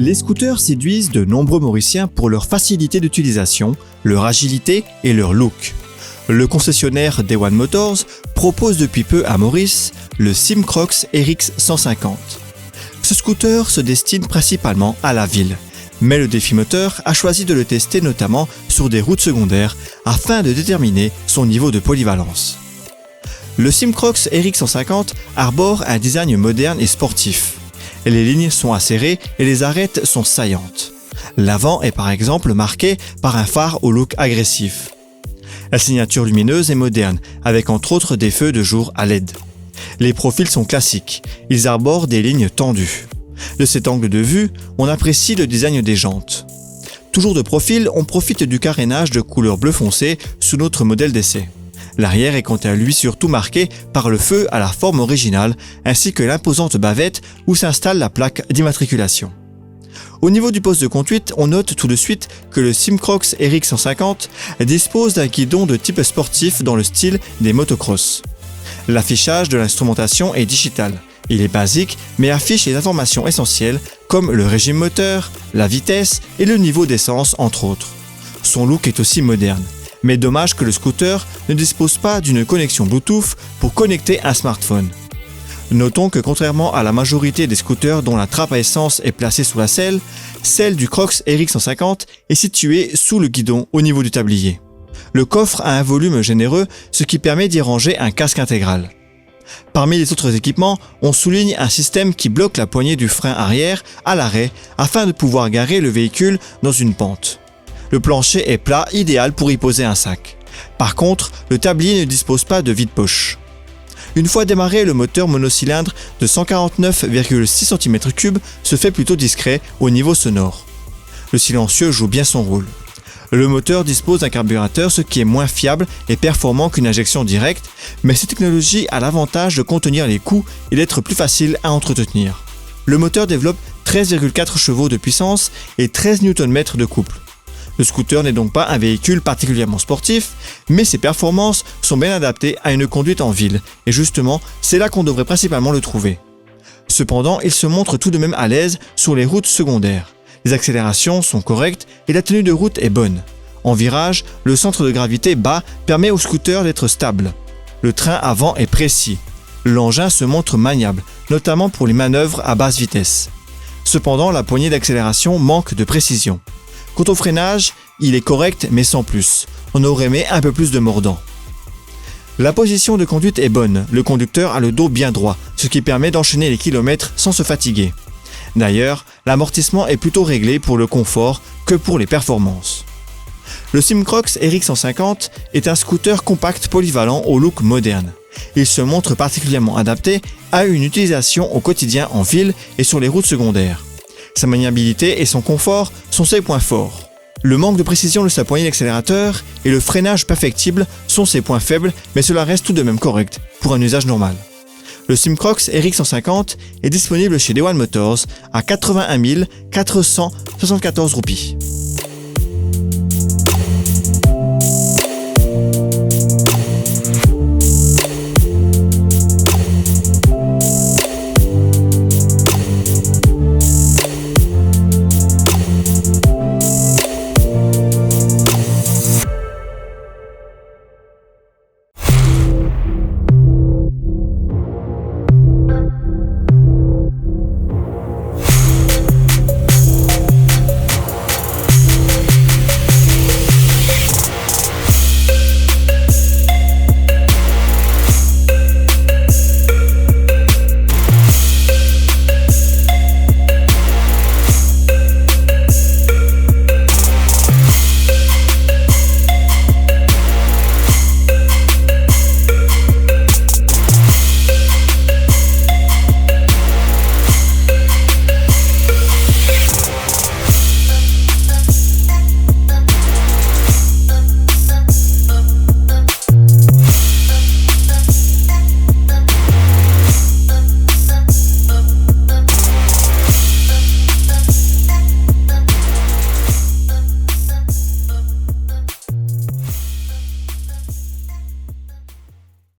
Les scooters séduisent de nombreux Mauriciens pour leur facilité d'utilisation, leur agilité et leur look. Le concessionnaire Day One Motors propose depuis peu à Maurice le Simcrox RX 150. Ce scooter se destine principalement à la ville, mais le défi moteur a choisi de le tester notamment sur des routes secondaires afin de déterminer son niveau de polyvalence. Le Simcrox RX 150 arbore un design moderne et sportif. Les lignes sont acérées et les arêtes sont saillantes. L'avant est par exemple marqué par un phare au look agressif. La signature lumineuse est moderne, avec entre autres des feux de jour à LED. Les profils sont classiques, ils arborent des lignes tendues. De cet angle de vue, on apprécie le design des jantes. Toujours de profil, on profite du carénage de couleur bleu foncé sous notre modèle d'essai. L'arrière est quant à lui surtout marqué par le feu à la forme originale ainsi que l'imposante bavette où s'installe la plaque d'immatriculation. Au niveau du poste de conduite, on note tout de suite que le Simcrox RX 150 dispose d'un guidon de type sportif dans le style des motocross. L'affichage de l'instrumentation est digital. Il est basique mais affiche les informations essentielles comme le régime moteur, la vitesse et le niveau d'essence entre autres. Son look est aussi moderne. Mais dommage que le scooter ne dispose pas d'une connexion Bluetooth pour connecter un smartphone. Notons que contrairement à la majorité des scooters dont la trappe à essence est placée sous la selle, celle du Crox RX 150 est située sous le guidon au niveau du tablier. Le coffre a un volume généreux, ce qui permet d'y ranger un casque intégral. Parmi les autres équipements, on souligne un système qui bloque la poignée du frein arrière à l'arrêt afin de pouvoir garer le véhicule dans une pente. Le plancher est plat, idéal pour y poser un sac. Par contre, le tablier ne dispose pas de vide-poche. Une fois démarré, le moteur monocylindre de 149,6 cm3 se fait plutôt discret au niveau sonore. Le silencieux joue bien son rôle. Le moteur dispose d'un carburateur, ce qui est moins fiable et performant qu'une injection directe, mais cette technologie a l'avantage de contenir les coûts et d'être plus facile à entretenir. Le moteur développe 13,4 chevaux de puissance et 13 Nm de couple. Le scooter n'est donc pas un véhicule particulièrement sportif, mais ses performances sont bien adaptées à une conduite en ville, et justement, c'est là qu'on devrait principalement le trouver. Cependant, il se montre tout de même à l'aise sur les routes secondaires. Les accélérations sont correctes et la tenue de route est bonne. En virage, le centre de gravité bas permet au scooter d'être stable. Le train avant est précis. L'engin se montre maniable, notamment pour les manœuvres à basse vitesse. Cependant, la poignée d'accélération manque de précision. Quant au freinage, il est correct mais sans plus. On aurait aimé un peu plus de mordant. La position de conduite est bonne, le conducteur a le dos bien droit, ce qui permet d'enchaîner les kilomètres sans se fatiguer. D'ailleurs, l'amortissement est plutôt réglé pour le confort que pour les performances. Le Simcrox RX 150 est un scooter compact polyvalent au look moderne. Il se montre particulièrement adapté à une utilisation au quotidien en ville et sur les routes secondaires. Sa maniabilité et son confort sont ses points forts. Le manque de précision de sa poignée d'accélérateur et le freinage perfectible sont ses points faibles, mais cela reste tout de même correct pour un usage normal. Le Simcrox RX 150 est disponible chez Day One Motors à 81 474 roupies.